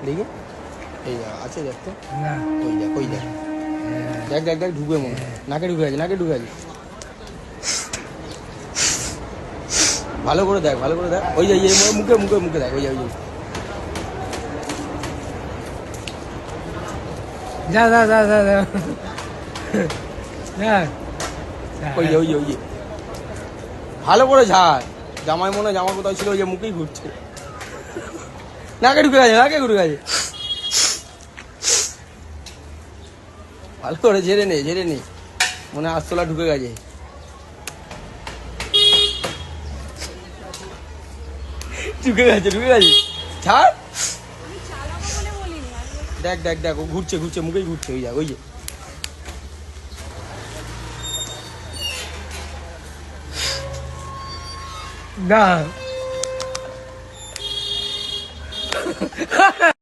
দেখি এই আছে দেখ তো, না ওই দেখ ওই দেখ দেখ দেখ দেখ ঢুকবে মনে হয়, নাকে ঢুকে আছে, নাকে ঢুকে আছে। ভালো করে দেখ, ভালো করে দেখ, ওই যে মুখে মুখে মুখে দেখ, ওই যে ওই যে যা যা যা যা যা যা ওই যে ওই যে ওই যে ভালো করে ঝাড়। জামাই মনে হয় জামা কোথাও ছিল, ওই যে মুখেই ঘুরছে, নাকে ঢুকে গেছে, নাকে ঢুকে গেছে। ভালো করে ঝেড়ে নে, ঝেড়ে নে, মনে হয় আস্তলা ঢুকে গেছে। ঢুকে গেছে, ঢুকে গেছে, ছাড়। দেখ দেখ দেখ ও ঘুরছে, ঘুরছে, মুখেই ঘুরছে, ওই দেখ ওই যে না